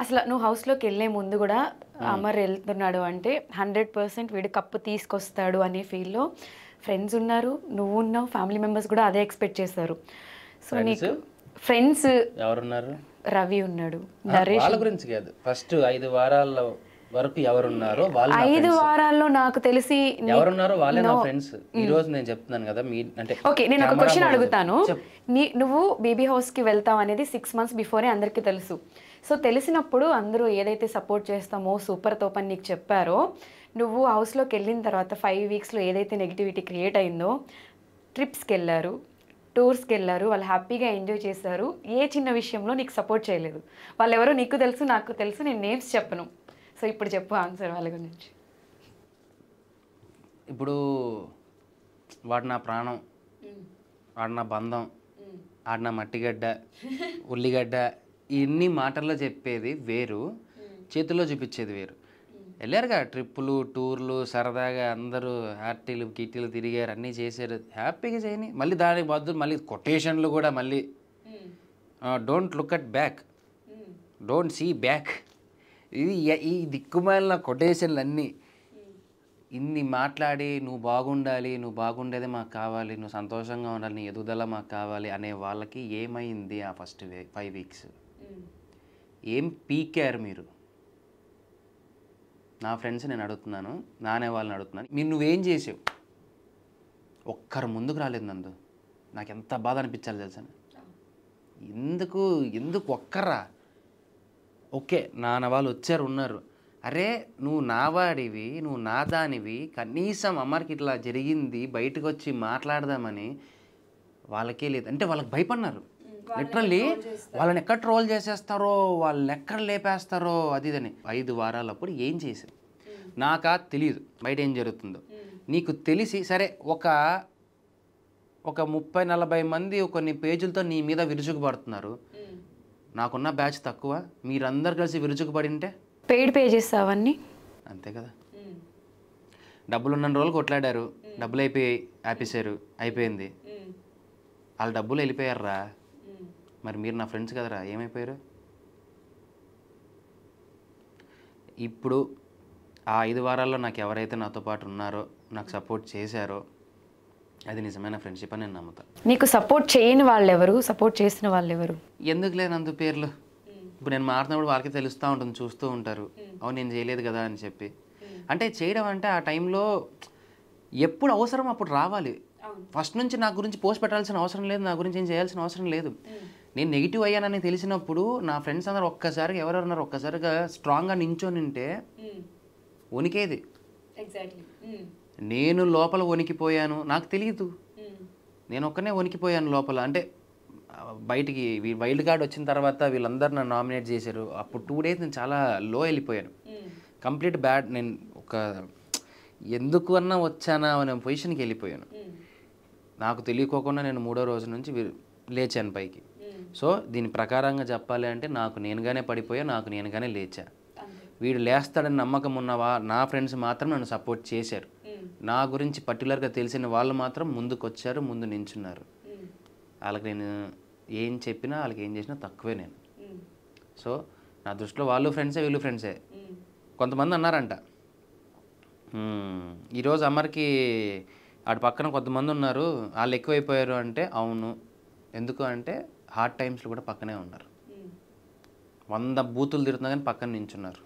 అసలు నువ్వు హౌస్‌లోకెళ్ళే ముందు గూడా అమర్ ఎళ్తున్నాడు అంటే 100% వీడు కప్ తీసుకొస్తాడు అనే ఫీల్‌లో ఫ్రెండ్స్ ఉన్నారు. నువ్వున్నావు. ఫ్యామిలీ మెంబర్స్ గూడా అదే ఎక్స్‌పెక్ట్ చేశారు. సో నీకు ఫ్రెండ్స్ ఎవరున్నారు? రవి ఉన్నాడు. నరేష్ వాళ్ళ గురించి కాదు. ఫస్ట్ 5 వారాల వరకు ఎవరున్నారో వాళ్ళు నా 5 ఫ్రెండ్స్. వారాల్లో నాకు తెలిసి ఎవరున్నారో వాళ్ళే నా ఫ్రెండ్స్. ఈ రోజు నేను చెప్తున్నాను కదా మీ అంటే ఓకే నేను ఒక క్వశ్చన్ అడుగుతాను. నువ్వు బేబీ హౌస్‌కి వెళ్తావు అనేది 6 మంత్స్ బిఫోరే అందరికీ తెలుసు. సో తెలిసినప్పుడు అందరూ ఏదైతే సపోర్ట్ చేస్తామో సూపర్ తోప్ అని నీకు చెప్పారో నువ్వు హౌస్‌లోకి వెళ్ళిన తర్వాత 5 వీక్స్‌లో ఏదైతే నెగిటివిటీ క్రియేట్ అయిందో ట్రిప్స్‌కి వెళ్ళారు, టూర్స్‌కి వెళ్ళారు, వాళ్ళు హ్యాపీగా ఎంజాయ్ చేశారు. ఏ చిన్న విషయంలో నీకు సపోర్ట్ చేయలేదు. వాళ్ళు ఎవరో నీకు తెలుసు, నాకు తెలుసు, నేను నేమ్స్ చెప్పను. సో ఇప్పుడు చెప్పు ఆన్సర్ వాళ్ళ గురించి. ఇప్పుడు వాడు నా ప్రాణం, వాడు నా బంధం, వాడు నా మట్టిగడ్డ, ఉల్లిగడ్డ, ఇన్ని మాటల్లో చెప్పేది వేరు, చేతుల్లో చూపించేది వేరు. వెళ్ళారుగా ట్రిప్పులు, టూర్లు, సరదాగా అందరూ హ్యాపీలు కిట్టీలు తిరిగారు, అన్నీ చేశారు, హ్యాపీగా చేయని. మళ్ళీ దానికి బదులు మళ్ళీ కొటేషన్లు కూడా మళ్ళీ don't look at back, don't see back, ఇది ఈ దిక్కుమాలిన కొటేషన్లు అన్నీ ఇన్ని మాట్లాడి నువ్వు బాగుండాలి, నువ్వు బాగుండేదే మాకు కావాలి, నువ్వు సంతోషంగా ఉండాలి, నీ ఎదుగుదల మాకు కావాలి అనే వాళ్ళకి ఏమైంది ఆ ఫస్ట్ 5 వీక్స్? ఏం పీకారు మీరు? నా ఫ్రెండ్స్ నేను అడుగుతున్నాను, నానే వాళ్ళని అడుగుతున్నాను, మీరు నువ్వేం చేసావు? ఒక్కరు ముందుకు రాలేదు నందు. నాకు ఎంత బాధ అనిపించాలి తెలుసా? ఎందుకు ఒక్కరా? ఓకే నాన్న వాళ్ళు వచ్చారు ఉన్నారు, అరే నువ్వు నావాడివి, నువ్వు నా దానివి, కనీసం అమ్మకి ఇట్లా జరిగింది బయటకు వచ్చి మాట్లాడదామని వాళ్ళకే లేదు. అంటే వాళ్ళకి భయపడినారు లిటరల్లీ. వాళ్ళని ఎక్కడ ట్రోల్ చేసేస్తారో, వాళ్ళని ఎక్కడ లేపేస్తారో అది ఇదని. 5 వారాలప్పుడు ఏం చేసావు నాకా తెలియదు, బయట ఏం జరుగుతుందో నీకు తెలిసి సరే ఒక 30-40 మంది కొన్ని పేజీలతో నీ మీద విరుచుకుపడుతున్నారు. నాకున్న బ్యాచ్ తక్కువ, మీరందరు కలిసి విరుచుకుపడి ఉంటే పెయిడ్ పేజెస్ అవన్నీ అంతే కదా. డబ్బులు ఉన్న రోజులు కొట్లాడారు, డబ్బులు అయిపోయాయి, ఆపేశారు, అయిపోయింది. వాళ్ళ డబ్బులు వెళ్ళిపోయారా, మరి మీరు నా ఫ్రెండ్స్ కదరా, ఏమైపోయారు? ఇప్పుడు ఆ 5 వారాల్లో నాకు ఎవరైతే నాతో పాటు ఉన్నారో, నాకు సపోర్ట్ చేశారో, అది నిజమైన ఫ్రెండ్షిప్ అని నేను నమ్ముతాను. నీకు సపోర్ట్ చేయని వాళ్ళు ఎవరు, సపోర్ట్ చేసిన వాళ్ళు ఎవరు? ఎందుకు లేనందు పేర్లు. ఇప్పుడు నేను మాట్లాడినప్పుడు వాళ్ళకి తెలుస్తూ ఉంటుంది, చూస్తూ ఉంటారు, అవును నేను చేయలేదు కదా అని చెప్పి. అంటే చేయడం అంటే ఆ టైంలో ఎప్పుడు అవసరం అప్పుడు రావాలి. ఫస్ట్ నుంచి నా గురించి పోస్ట్ పెట్టాల్సిన అవసరం లేదు, నా గురించి ఏం చేయాల్సిన అవసరం లేదు. నేను నెగిటివ్ అయ్యానని తెలిసినప్పుడు నా ఫ్రెండ్స్ అందరూ ఒక్కసారిగా ఎవరెవరున్నారు ఒక్కసారిగా స్ట్రాంగ్గా నించొని ఉంటే వణికేది. నేను లోపల వణికిపోయాను, నాకు తెలియదు, నేను ఒక్కనే వణికిపోయాను లోపల. అంటే బయటికి వైల్డ్ కార్డ్ వచ్చిన తర్వాత వీళ్ళందరూ నన్ను నామినేట్ చేశారు. అప్పుడు 2 days నేను చాలా లో వెళ్ళిపోయాను, కంప్లీట్ బ్యాడ్. నేను ఒక ఎందుకు అన్నా వచ్చానా అనే పొజిషన్కి వెళ్ళిపోయాను. నాకు తెలియకోకుండా నేను 3వ రోజు నుంచి లేచాను పైకి. సో దీని ప్రకారంగా చెప్పాలి అంటే నాకు నేనుగానే పడిపోయా, నాకు నేనుగానే లేచా. వీడు లేస్తాడని నమ్మకం ఉన్నవా నా ఫ్రెండ్స్ మాత్రం నన్ను సపోర్ట్ చేశారు. నా గురించి పర్టికులర్గా తెలిసిన వాళ్ళు మాత్రం ముందుకు వచ్చారు, ముందు నించున్నారు. వాళ్ళకి నేను ఏం చెప్పినా వాళ్ళకి ఏం చేసినా తక్కువే నేను. సో నా దృష్టిలో వాళ్ళు ఫ్రెండ్సే, వీళ్ళు ఫ్రెండ్సే. కొంతమంది అన్నారంట ఈరోజు అమర్కి ఆడ పక్కన కొంతమంది ఉన్నారు, వాళ్ళు ఎక్కువైపోయారు అంటే అవును. ఎందుకు అంటే హార్డ్ టైమ్స్లో కూడా పక్కనే ఉన్నారు. 100 బూతులు తిరుగుతున్నా కానీ పక్కన నించున్నారు.